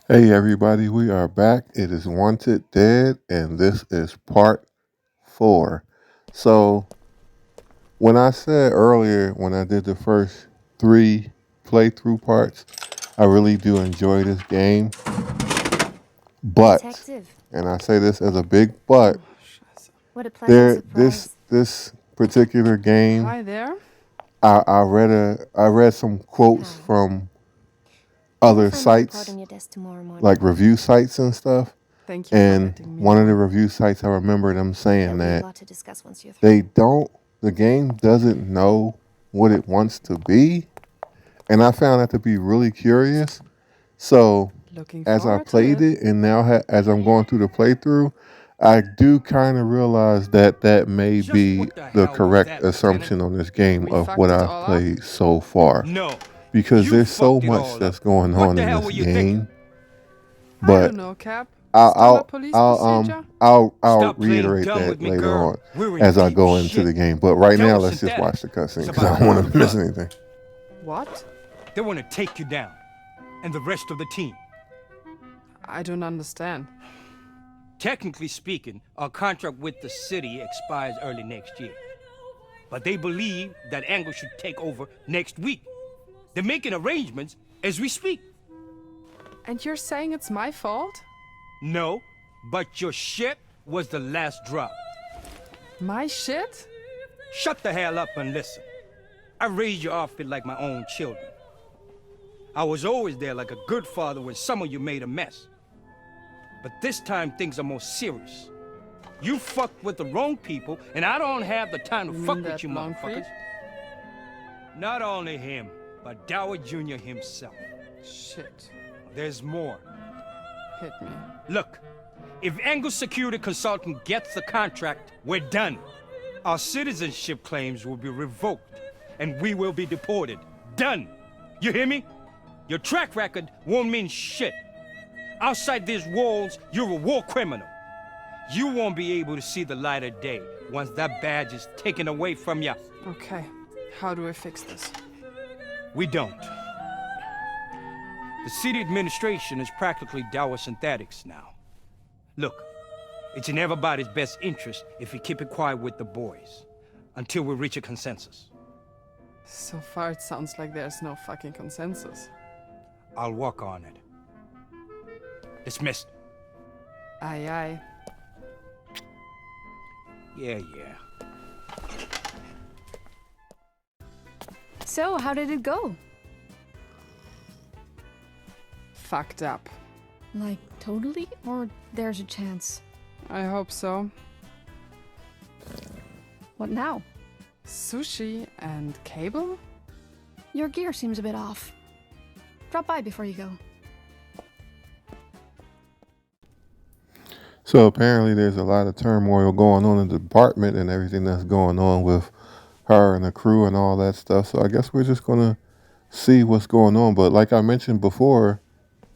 Hey everybody, we are back. It is Wanted Dead, and this is part 4. So, when I said earlier, when I did the first 3 playthrough parts, I really do enjoy this game, but, Detective, and I say this as a big but, Scheiße. what a pleasant there, this, surprise. this particular game, Hi there. I read some quotes Hi. from You will other find my report on sites, your desk tomorrow like morning. review sites and stuff. Thank you for And letting me one of the know. review sites, I remember them saying There'll be a that lot to discuss once you're they through. don't, the game doesn't know what it wants to be. And I found that to be really curious. So Looking as I forward to played it. it and now as I'm going through the playthrough, I do kind of realize that that may Just be what the the hell was correct that, Lieutenant? assumption on this game We of what fucked it I've all up. played so far. No, Because you there's so fucked it much all up. that's going What on the in hell this were you thinking? game. I But don't know, Cap. I'll Standard police procedure? I'll Stop playing reiterate dumb with that me, later girl. on We're in as I deep go into shit. the game. But right That now, was let's just watch synthetics. the cutscene It's because about I to don't run want the to miss blood. anything. What? They want to take you down. And the rest of the team. I don't understand. Technically speaking, our contract with the city expires early next year. But they believe that Angle should take over next week. They're making arrangements as we speak. And you're saying it's my fault? No, but your shit was the last drop. My shit? Shut the hell up and listen. I raised your outfit like my own children. I was always there like a good father when some of you made a mess. But this time things are more serious. You fucked with the wrong people, and I don't have the time to You fuck mean with that you Longfried? motherfuckers. Not only him, but Dower Jr. himself. Shit. There's more. Hit me. Look, if Angle Security Consultant gets the contract, we're done. Our citizenship claims will be revoked, and we will be deported. Done. You hear me? Your track record won't mean shit. Outside these walls, you're a war criminal. You won't be able to see the light of day once that badge is taken away from you. Okay. How do I fix this? We don't. The city administration is practically Dower Synthetics now. Look, it's in everybody's best interest if we keep it quiet with the boys until we reach a consensus. So far, it sounds like there's no fucking consensus. I'll work on it. Dismissed. Aye, aye. Yeah. So, how did it go? Fucked up. Like, totally? Or there's a chance? I hope so. What now? Sushi and cable? Your gear seems a bit off. Drop by before you go. So apparently, there's a lot of turmoil going on in the department and everything that's going on with her and the crew and all that stuff. So I guess we're just gonna see what's going on. But like I mentioned before,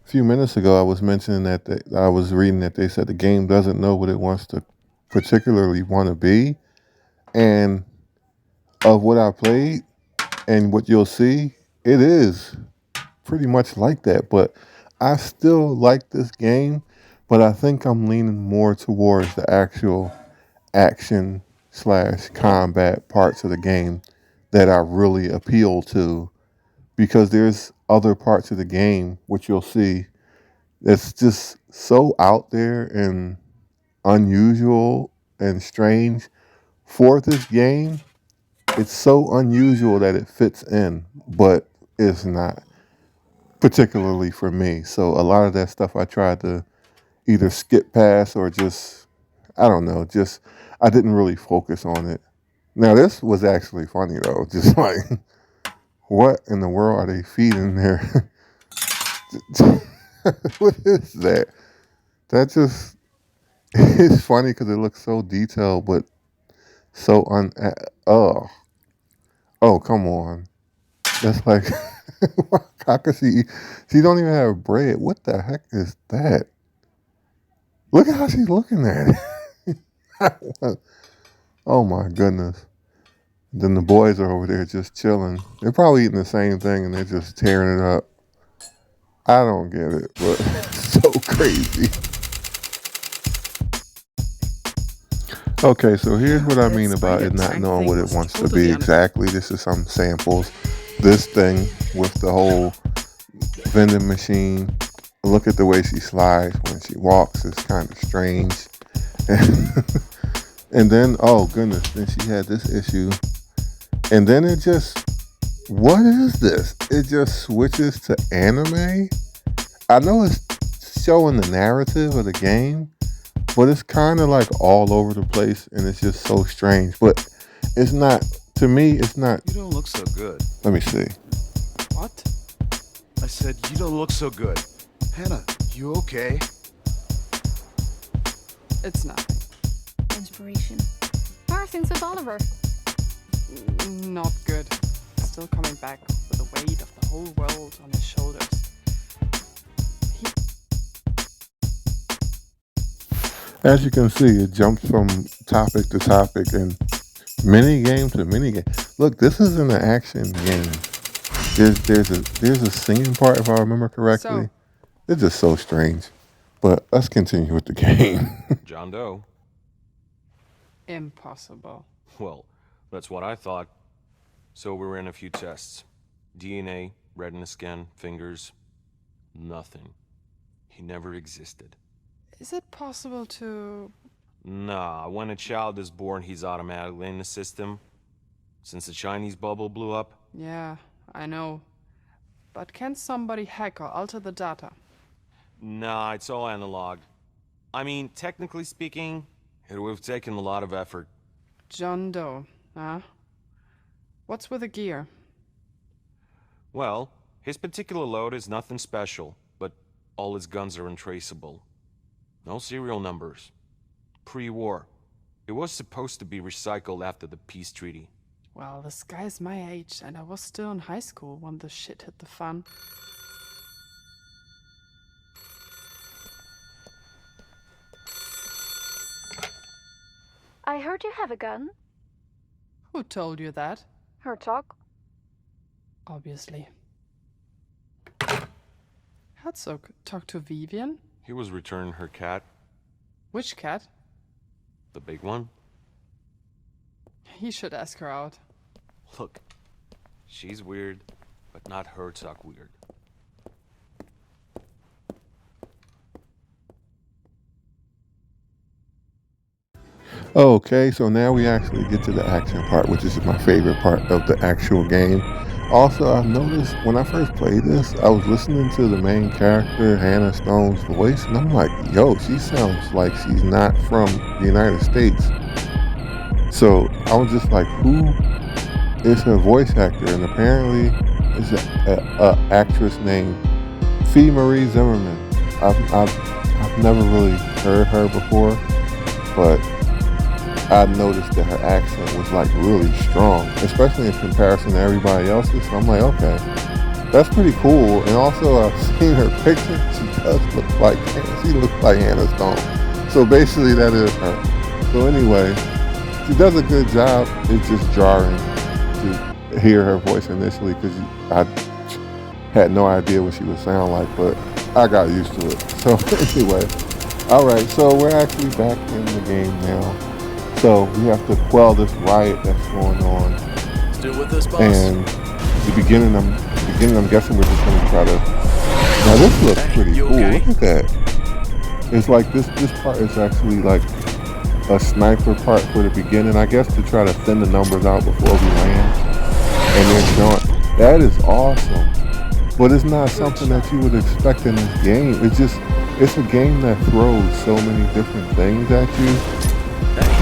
a few minutes ago, I was mentioning that I was reading that they said the game doesn't know what it wants to particularly want to be, and of what I played and what you'll see, it is pretty much like that. But I still like this game, but I think I'm leaning more towards the actual action slash combat parts of the game that I really appeal to, because there's other parts of the game which you'll see that's just so out there and unusual and strange for this game. It's so unusual that it fits in, but it's not particularly for me. So a lot of that stuff I tried to either skip past or just, I don't know, just I didn't really focus on it. Now this was actually funny though, just like what in the world are they feeding there? What is that? That just it's funny because it looks so detailed, but so oh oh come on, that's like how could she don't even have bread? What the heck is that? Look at how she's looking at it. Oh my goodness. Then the boys are over there just chilling. They're probably eating the same thing and they're just tearing it up. I don't get it, but crazy. Okay, so here's what I mean about it not knowing what it wants to be exactly. This is some samples. This thing with the whole vending machine. Look at the way she slides when she walks. It's kind of strange. And then, oh goodness, then she had this issue. And then it just, what is this? It just switches to anime? I know it's showing the narrative of the game, but it's kind of like all over the place and it's just so strange. But it's not, to me, it's not. You don't look so good. Let me see. What? I said, you don't look so good. Hannah, you okay? It's nothing. Inspiration. How are things with Oliver? Not good. Still coming back with the weight of the whole world on his shoulders. As you can see, it jumps from topic to topic and mini game to mini game. Look, this isn't an action game. There's a singing part if I remember correctly. So, It's just so strange. But let's continue with the game. John Doe? impossible. Well, that's what I thought. So we ran a few tests. DNA, retina scan, fingers, nothing. He never existed. Is it possible to... Nah, when a child is born, he's automatically in the system. Since the Chinese bubble blew up. Yeah, I know. But can somebody hack or alter the data? Nah, it's all analog. I mean, technically speaking, it would have taken a lot of effort. John Doe, huh? What's with the gear? Well, his particular load is nothing special, but all his guns are untraceable. No serial numbers. Pre-war. It was supposed to be recycled after the peace treaty. Well, this guy's my age, and I was still in high school when the shit hit the fan. I heard you have a gun. Who told you that? Herzog. Obviously. Herzog talked to Vivian? He was returning her cat, Which cat? the big one. He should ask her out. Look, she's weird, but not Herzog weird. Okay, so now we actually get to the action part, which is my favorite part of the actual game. Also, I've noticed when I first played this, I was listening to the main character, Hannah Stone's voice, and I'm like, yo, she sounds like she's not from the United States. So I was just like, who is her voice actor? And apparently it's a actress named Fee Marie Zimmerman. I've never really heard her before, but I noticed that her accent was like really strong, especially in comparison to everybody else's. So I'm like, okay, that's pretty cool. And also I've seen her picture. She looks like Hannah Stone. So basically that is her. So anyway, she does a good job. It's just jarring to hear her voice initially because I had no idea what she would sound like, but I got used to it. So anyway, all right, so we're actually back in the game now. So we have to quell this riot that's going on. Still with us, boss? And the beginning, I'm guessing we're just gonna try to. Now this looks pretty cool. okay? Look at that. It's like this part is actually like a sniper part for the beginning, I guess, to try to thin the numbers out before we land. And they're showing. That is awesome. But it's not something that you would expect in this game. It's a game that throws so many different things at you.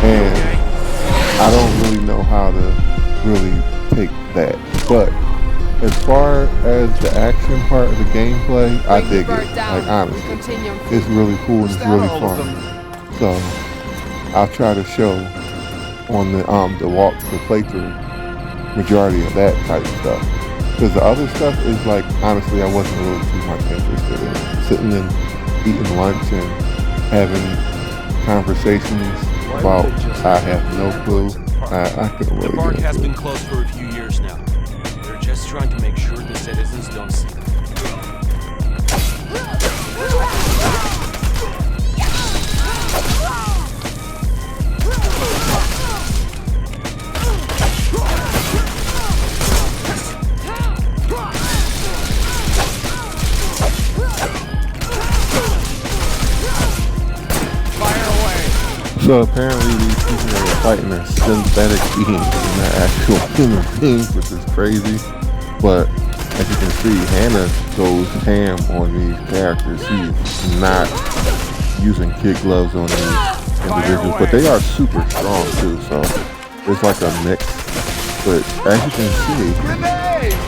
And I don't really know how to really take that. But as far as the action part of the gameplay, I dig it. Like honestly, it's really cool and it's really fun. So I'll try to show on the playthrough majority of that type of stuff. Because the other stuff is like, honestly, I wasn't really too much interested in sitting and eating lunch and having conversations about I have no clue. I couldn't really The park get has into been it. closed for a few years now. They're just trying to make sure the citizens don't see them. So apparently these people that are fighting are synthetic beings and not actual human beings, which is crazy. But as you can see, Hannah goes ham on these characters. She's not using kid gloves on these individuals, but they are super strong too. So it's like a mix. But as you can see,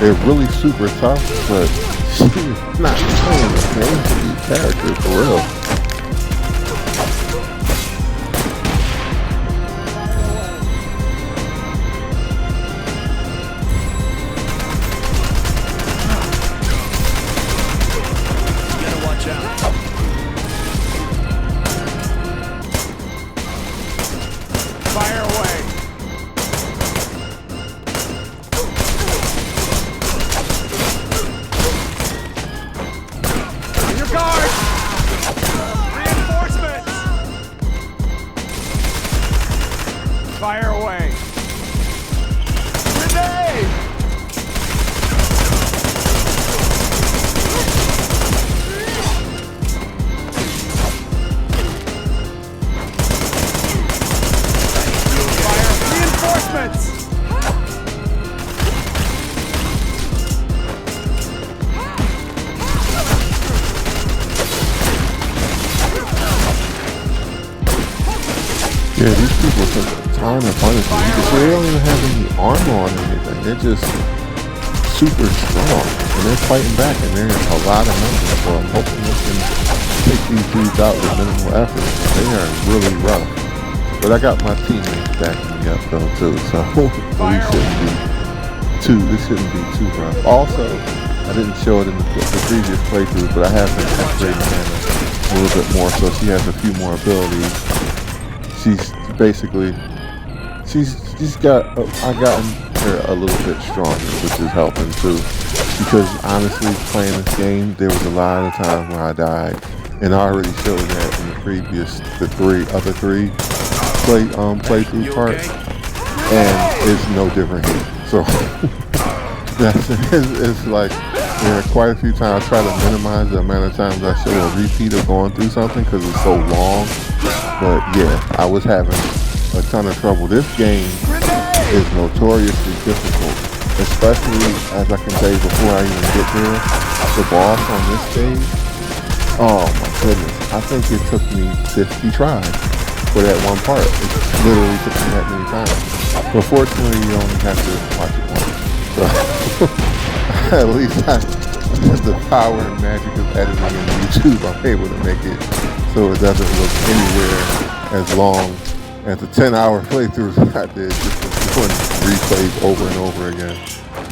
they're really super tough. But she's not playing the game for these characters for real. Fire away! Grenade! Fire reinforcements! Yeah, these people took time to punish me. You can see they don't even have any armor on or anything. They're just super strong. And they're fighting back, and there's a lot of numbers. So I'm hoping we can take these dudes out with minimal effort. They are really rough. But I got my teammates backing me up though too, so this shouldn't be too rough. Also, I didn't show it in the previous playthrough, but I have been upgrading Hannah a little bit more, so she has a few more abilities. She's basically, I gotten her a little bit stronger, which is helping too. Because honestly, playing this game, there was a lot of times where I died, and I already showed that in the previous, the other three playthrough parts, and it's no different here. So it's like, yeah, quite a few times I try to minimize the amount of times I show a repeat of going through something because it's so long. But yeah, I was having a ton of trouble. This game is notoriously difficult, especially as I can tell you before I even get there. The boss on this stage, oh my goodness, I think it took me 50 tries for that one part. It literally took me that many times. But fortunately, you only have to watch it once. So at least with the power and magic of editing in YouTube, I'm able to make it so it doesn't look anywhere as long as the 10-hour playthroughs I did just doing replays over and over again.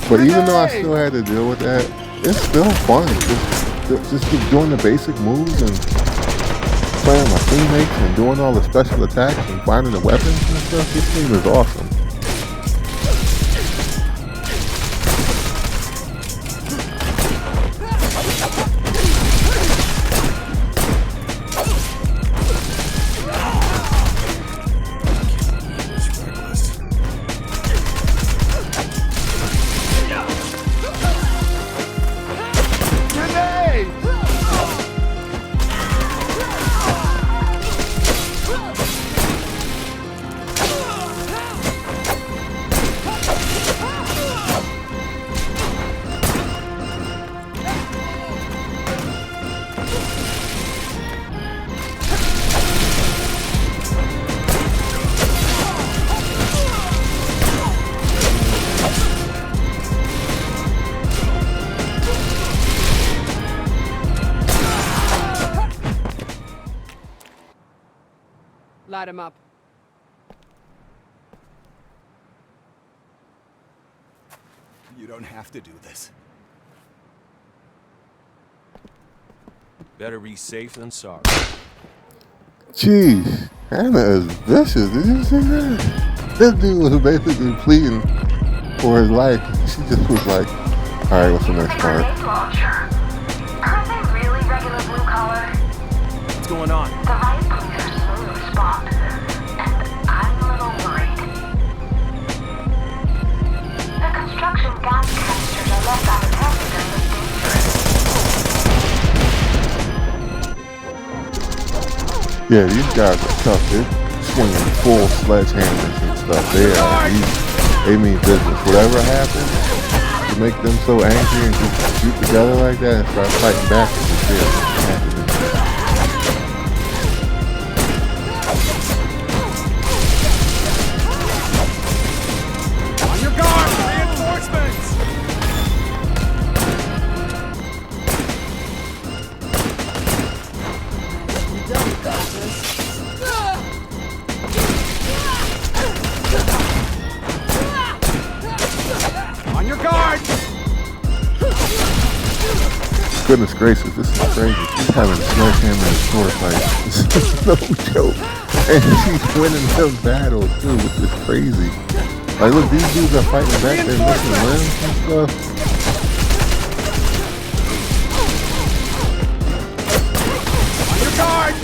But even though I still had to deal with that, it's still fun. Just doing the basic moves and playing with my teammates and doing all the special attacks and finding the weapons and stuff. This game is awesome. Light him up. You don't have to do this. Better be safe than sorry. Jeez, Hannah is vicious. Did you see that? This dude was basically pleading for his life. She just was like, all right, what's the next part? Are they really regular blue collar? What's going on? The riot police are slow to respond, and I'm a little worried. The construction gas canisters are left unattended and dangerous. Yeah, these guys are tough. They're swinging full sledgehammers and stuff. They mean business. Whatever happens to make them so angry and just shoot together like that and start fighting back is just happening. On your guard! Reinforcements! On your guard! Goodness gracious, this is crazy. She's having a sledgehammer and sword fight. This is no joke. And she's winning the battle too, which is crazy. Like look, these dudes are fighting back there missing limbs and stuff. On your guard!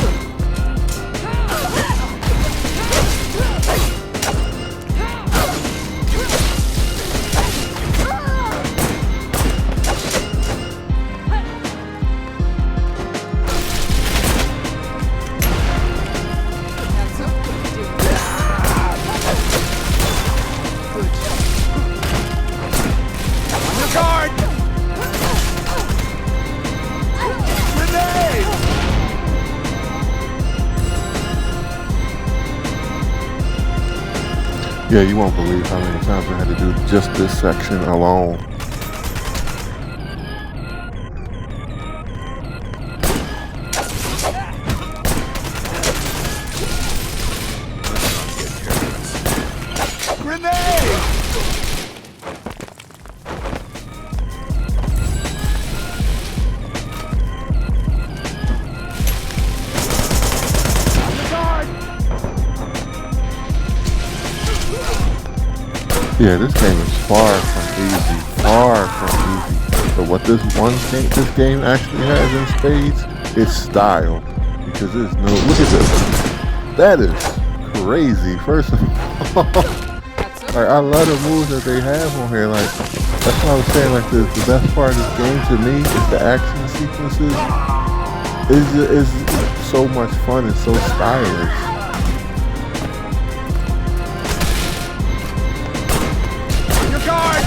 On your guard! Grenade! Yeah, you won't believe how many times I had to do just this section alone. Grenade! On your guard! Yeah, this game is far from easy. Far from easy. But what this game actually has in spades is style. Because there's no, look at this. That is crazy. First of all, like I love the moves that they have on here. Like that's what I was saying. Like the best part of this game to me is the action sequences. Is so much fun and so stylish. On your guard!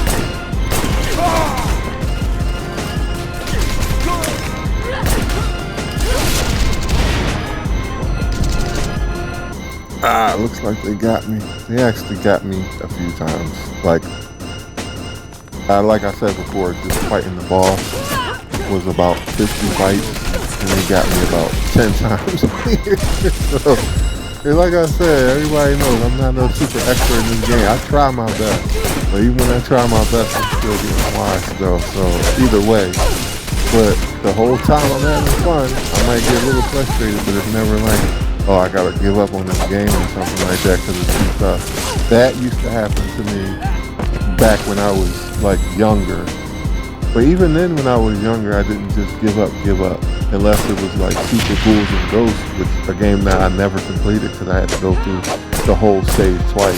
Ah, looks like they got me. They actually got me a few times. Like I said before, just fighting the boss was about 50 fights, and they got me about 10 times. So, and like I said, everybody knows I'm not no super expert in this game. I try my best, but even when I try my best, I'm still getting washed though. So either way, but the whole time I'm having fun, I might get a little frustrated, but it's never like, oh, I gotta give up on this game or something like that because it's too tough. That used to happen to me back when I was like younger. But even then when I was younger, I didn't just give up, unless it was like Super Ghouls and Ghosts, which is a game that I never completed because I had to go through the whole stage twice,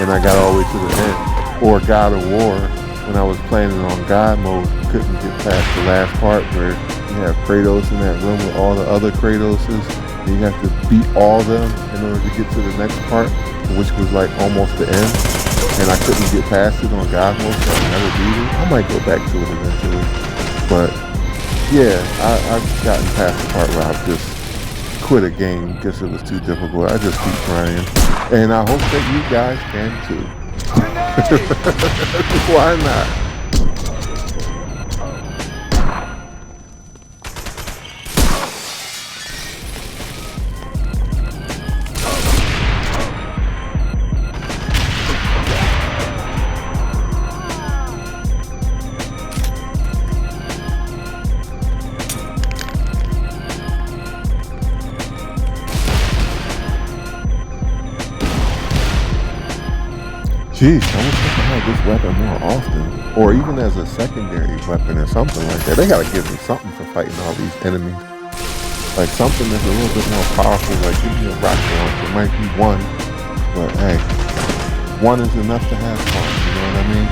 and I got all the way to the end. Or God of War, when I was playing it on God mode, couldn't get past the last part where you have Kratos in that room with all the other Kratoses. You have to beat all of them in order to get to the next part, which was like almost the end. And I couldn't get past it on God mode, so I never beat it. I might go back to it eventually. But yeah, I've gotten past the part where I've just quit a game because it was too difficult. I just keep trying. And I hope that you guys can too. Why not? Jeez, I wish I could have this weapon more often. Or even as a secondary weapon or something like that. They gotta give me something for fighting all these enemies. Like something that's a little bit more powerful, like give me a rocket launcher. It might be one, but hey, one is enough to have fun, you know what I mean?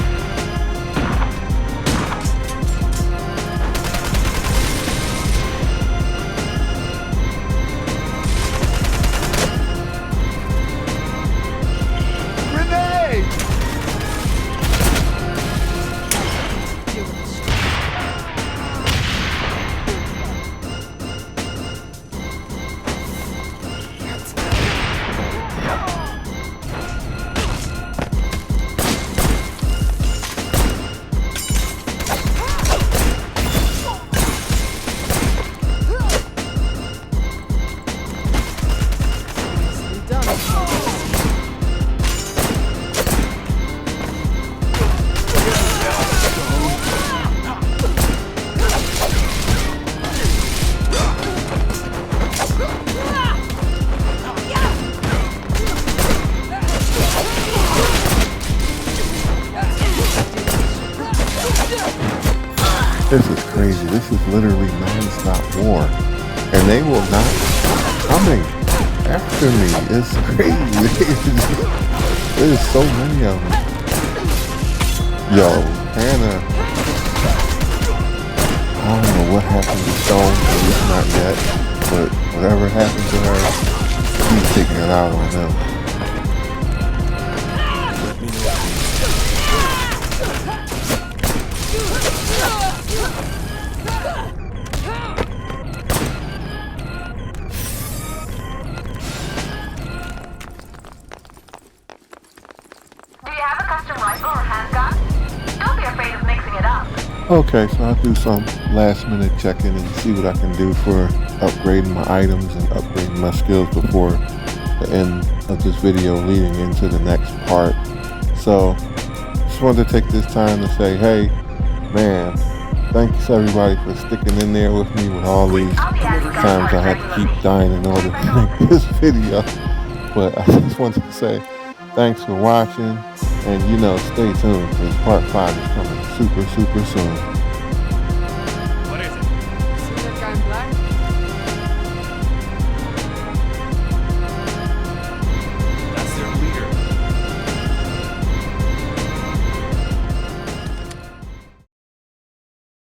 This is crazy. This is literally non-stop war. And they will not stop coming after me. It's crazy. There's so many of them. Yo, Hannah. I don't know what happened to Stone, at least not yet. But whatever happened to her, he's taking it out on them. Do you have a custom rifle or handgun? Don't be afraid of mixing it up. Okay, so I'll do some last minute check-in and see what I can do for upgrading my items and upgrading my skills before the end of this video leading into the next part. So just wanted to take this time to say, hey, man, thanks everybody for sticking in there with me with all these times I had to keep dying in order to make this video. But I just wanted to say thanks for watching, and stay tuned because part 5 is coming super soon.